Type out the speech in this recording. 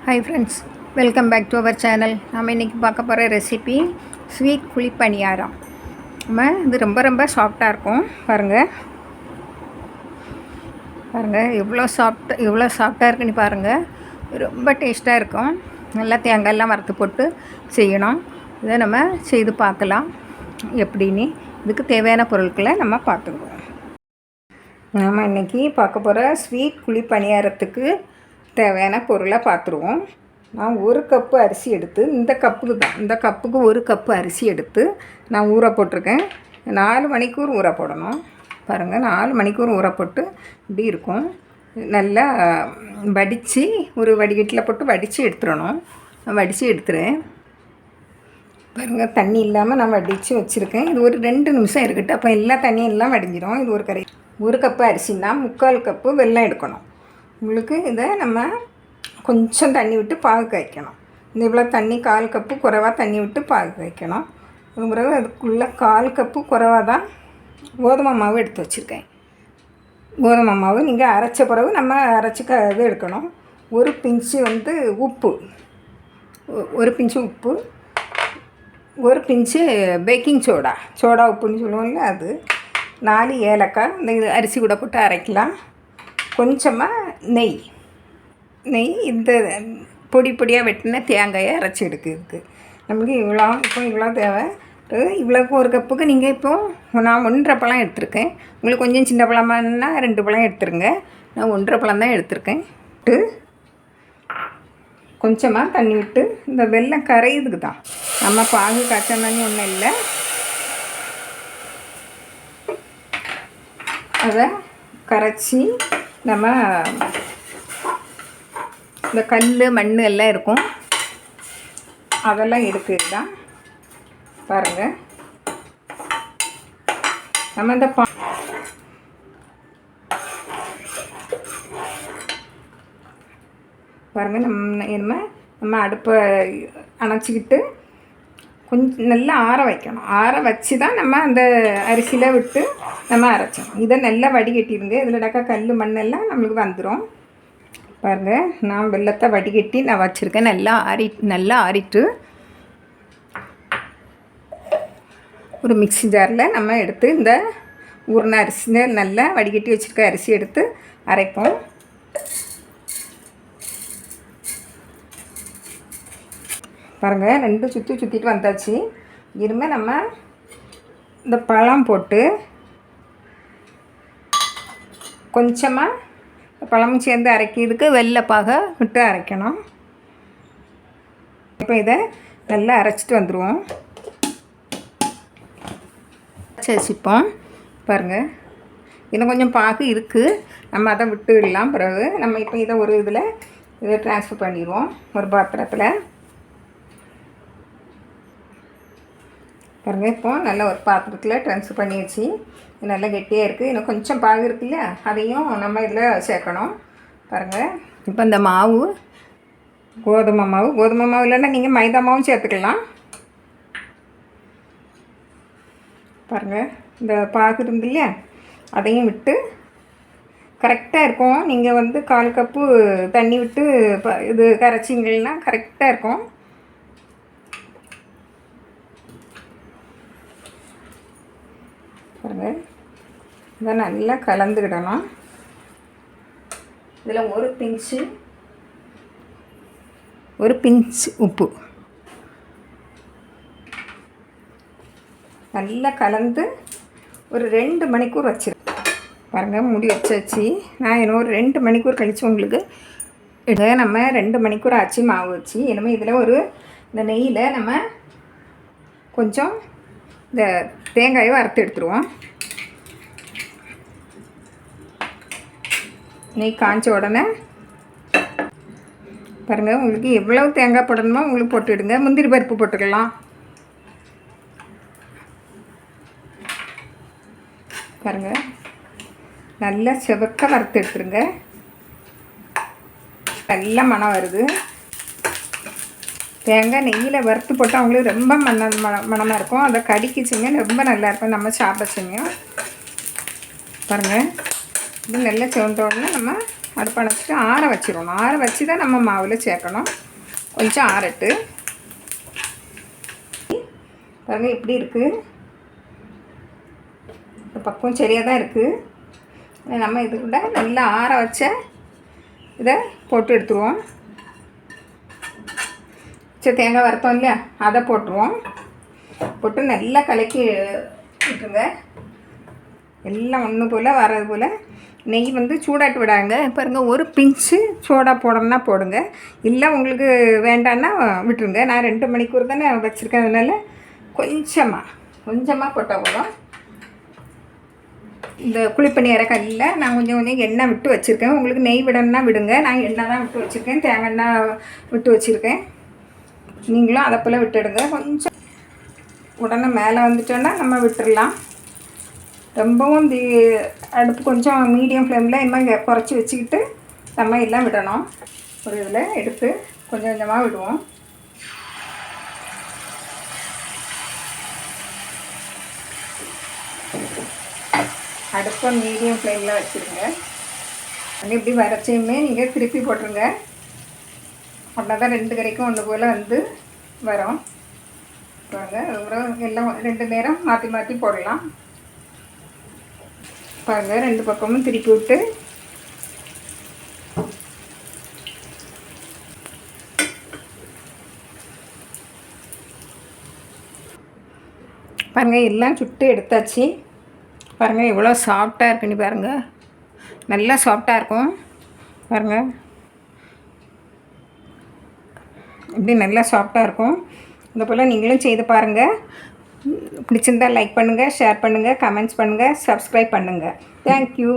Hi friends, welcome back to our channel. நம்ம இன்றைக்கி பார்க்க போகிற ரெசிபி ஸ்வீட் குழி பனியாரம். இது ரொம்ப சாஃப்டாக இருக்கும். பாருங்கள் எவ்வளோ சாஃப்டாக இருக்குன்னு பாருங்கள். ரொம்ப டேஸ்ட்டாக இருக்கும். நல்லா தேங்காயெல்லாம் வறுத்து போட்டு செய்யணும். இதை நம்ம செய்து பார்க்கலாம் எப்படின்னு. இதுக்கு தேவையான பொருட்களை நம்ம பார்த்துக்குவோம். நம்ம இன்றைக்கி பார்க்க போகிற ஸ்வீட் குழி பனியாரத்துக்கு தேவையான பொருளை பார்த்துருவோம். நான் 1 கப்பு அரிசி எடுத்து, இந்த கப்புக்கு 1 கப்பு அரிசி எடுத்து நான் ஊற போட்டிருக்கேன். 4 மணிக்கூர் ஊற போடணும். பாருங்கள், 4 மணிக்கூர் ஊற போட்டு இப்படி இருக்கும். நல்லா வடித்து ஒரு வடிகட்டில் போட்டு வடித்து எடுத்துடணும். நான் வடித்து எடுத்துகிறேன். பாருங்கள், தண்ணி இல்லாமல் நான் வடித்து வச்சுருக்கேன். இது ஒரு 2 நிமிஷம் இருக்கட்டும். அப்போ எல்லா தண்ணியும் எல்லாம் வடிஞ்சிடும். இது 1 கப்பு அரிசின்னா 3/4 கப்பு வெல்லம் எடுக்கணும். உங்களுக்கு இதை நம்ம கொஞ்சம் தண்ணி விட்டு பாகு காய்க்கணும். இந்த இவ்வளோ தண்ணி 1/4 கப்பு குறைவாக தண்ணி விட்டு பாகு காய்க்கணும். அது பிறகு அதுக்குள்ளே 1/4 கப்பு குறைவாக தான் கோதுமை மாவு எடுத்து வச்சுருக்கேன். கோதுமை மாவு நீங்கள் அரைச்ச பிறகு நம்ம இது எடுக்கணும். 1 பிஞ்சு உப்பு, 1 பிஞ்சு உப்பு, 1 பிஞ்சு பேக்கிங் சோடா உப்புன்னு சொல்லுவோம்ல அது, 4 ஏலக்காய். இந்த அரிசி கூட போட்டு அரைக்கலாம். கொஞ்சமாக நெய், இந்த பொடியாக வெட்டின தேங்காயை அரைச்சி எடுக்கிறதுக்கு நமக்கு இவ்வளோ தேவை. இவ்வளோக்கு 1 கப்புக்கு நீங்கள் இப்போது நான் 1.5 பழம் எடுத்திருக்கேன். உங்களுக்கு கொஞ்சம் சின்ன பழமானா 2 பழம் எடுத்துருங்க. நான் 1.5 பழம் தான் எடுத்திருக்கேன். கொஞ்சமாக தண்ணி விட்டு, இந்த வெல்லம் கரையிறதுக்கு தான், நம்ம பாகு காய்ச்சணும்னு ஒன்றும் இல்லை. அதை கரைச்சி நம்ம இந்த கல் மண் எல்லாம் இருக்கும், அதெல்லாம் எடுக்கிறது தான். பாருங்கள், நம்ம இந்த பாருங்கள், நம்ம அடுப்பை அணைச்சிக்கிட்டு கொஞ்சம் நல்லா ஆற வைக்கணும். ஆற வச்சு தான் நம்ம அந்த அரிசியில் விட்டு நம்ம அரைச்சோம். இதை நல்லா வடிகட்டிடுங்க. இதில் கல் மண்ணெல்லாம் நம்மளுக்கு வந்துடும். பாருங்கள், நான் வெல்லத்தை வடிகட்டி நான் வச்சுருக்கேன். நல்லா ஆறிட்டு ஒரு மிக்ஸி ஜாரில் நம்ம எடுத்து இந்த ஊறின அரிசி, நல்லா வடிகட்டி வச்சுருக்க அரிசி எடுத்து அரைப்போம். பாருங்கள், 2 சுற்றிட்டு வந்தாச்சு. இனிமேல் நம்ம இந்த பழம் போட்டு கொஞ்சமாக பழமும் சேர்ந்து அரைக்கிறதுக்கு வெள்ளைப்பாக விட்டு அரைக்கணும். இப்போ இதை நல்லா அரைச்சிட்டு வந்துடுவோம். வச்சுப்போம். பாருங்கள், இன்னும் கொஞ்சம் பாகு இருக்குது. நம்ம அதை விட்டு விடலாம். பிறகு நம்ம இப்போ இதை ஒரு இதை ட்ரான்ஸ்ஃபர் பண்ணிடுவோம் ஒரு பாத்திரத்தில். பாருங்கள், இப்போ நல்ல ஒரு பாத்திரத்தில் ட்ரான்ஸ்ஃபர் பண்ணியாச்சு. நல்லா கெட்டியாக இருக்குது. இன்னும் கொஞ்சம் பாகு இருக்குல்ல, அதையும் நம்ம இதில் சேர்க்கணும். பாருங்கள், இப்போ இந்த மாவு கோதுமை மாவு இல்லைன்னா நீங்கள் மைதா மாவும் சேர்த்துக்கலாம். பாருங்கள், இந்த பாகு இருந்து இல்லையா, அதையும் விட்டு கரெக்டாக இருக்கும். நீங்கள் 1/4 கப்பு தண்ணி விட்டு இது கரைச்சிங்கன்னா கரெக்டாக இருக்கும். பாருங்கள், இதை நல்லா கலந்துக்கிடணும். இதில் 1 பிஞ்சு உப்பு நல்லா கலந்து ஒரு 2 மணிக்கூர் வச்சுருக்கேன். பாருங்கள், மூடி வச்சாச்சு. நான் இன்னும் ஒரு 2 மணிக்கூர் கழித்து உங்களுக்கு நம்ம 2 மணிக்கூர் ஆச்சு மாவு வச்சு. இனிமேல் இதில் இந்த நெய்யில் நம்ம கொஞ்சம் இந்த தேங்காயை வறுத்து எடுத்துருவோம். நெய் காய்ச்ச உடனே பாருங்கள், உங்களுக்கு எவ்வளவு தேங்காய் போடணுமோ உங்களுக்கு போட்டுவிடுங்க. முந்திரி பருப்பு போட்டுக்கலாம். பாருங்கள், நல்லா செவக்க வறுத்து எடுத்துருங்க. நல்ல மணம் வருது. தேங்காய் நெய்யில் வறுத்து போட்டால் அவங்களுக்கு ரொம்ப மணமாக இருக்கும். அதை கடிக்கிச்சிங்க, ரொம்ப நல்லாயிருக்கும் நம்ம சாப்பிட சமயம். பாருங்கள், இது நல்லா சிவந்த உடனே நம்ம அடுப்பு அணைச்சிட்டு ஆற வச்சிடணும். ஆற வச்சு தான் நம்ம மாவில் சேர்க்கணும். கொஞ்சம் ஆறட்டு பாருங்கள் எப்படி இருக்குது. இந்த பக்கம் சரியாக தான் இருக்குது. நம்ம இது கூட நல்லா ஆற வச்ச இதை போட்டு எடுத்துருவோம். சரி, தேங்காய் வறுத்தோம் இல்லையா, அதை போட்டுருவோம். போட்டு நல்லா கலக்கி விட்டுருங்க. எல்லாம் ஒன்று போல் வர்றது போல். நெய் வந்து சூடாட்டு விடாங்க. பாருங்கள், ஒரு பிஞ்சு சோடா போடணுன்னா போடுங்க, இல்லை உங்களுக்கு வேண்டான்னா விட்டுருங்க. நான் 2 மணிக்கூர் தானே வச்சுருக்கேன், அதனால் கொஞ்சமாக போட்டால் போதும். இந்த குழிப்பணியார கல்லில் நான் கொஞ்சம் எண்ணெய் விட்டு வச்சுருக்கேன். உங்களுக்கு நெய் விடணுன்னா விடுங்க. நான் எண்ணெய் தான் விட்டு வச்சுருக்கேன், தேங்காய் எண்ணெய் விட்டு வச்சுருக்கேன். நீங்களும் அதை போல் விட்டுடுங்க. கொஞ்சம் உடனே மேலே வந்துட்டோன்னா நம்ம விட்டுடலாம். ரொம்பவும் அடுப்பு கொஞ்சம் மீடியம் ஃப்ளேமில் இனிமேல் குறைச்சி வச்சுக்கிட்டு நம்ம எல்லாம் விடணும். ஒரு இதில் எடுத்து கொஞ்சம் கொஞ்சமாக விடுவோம். அடுப்பை மீடியம் ஃப்ளேமில் வச்சுருங்க. அது இப்படி வரைச்சியுமே நீங்கள் திருப்பி போட்டுருங்க. அப்படின்னா தான் 2 கறிக்கும் ஒன்று போல் வந்து வரும். பாருங்கள், எல்லாம் 2 நேரம் மாற்றி மாற்றி போடலாம். பாருங்கள், 2 பக்கமும் திருப்பி விட்டு பாருங்கள், எல்லாம் சுட்டு எடுத்தாச்சு. பாருங்கள் எவ்வளோ சாஃப்டாக இருக்குன்னு பாருங்கள். நல்லா சாஃப்டாக இருக்கும். பாருங்கள் இப்படி நல்லா சாஃப்டாக இருக்கும். இந்த போல் நீங்களும் செய்து பாருங்கள். பிடிச்சிருந்தால் லைக் பண்ணுங்கள், ஷேர் பண்ணுங்கள், கமெண்ட்ஸ் பண்ணுங்கள், சப்ஸ்கிரைப் பண்ணுங்கள். தேங்க்யூ.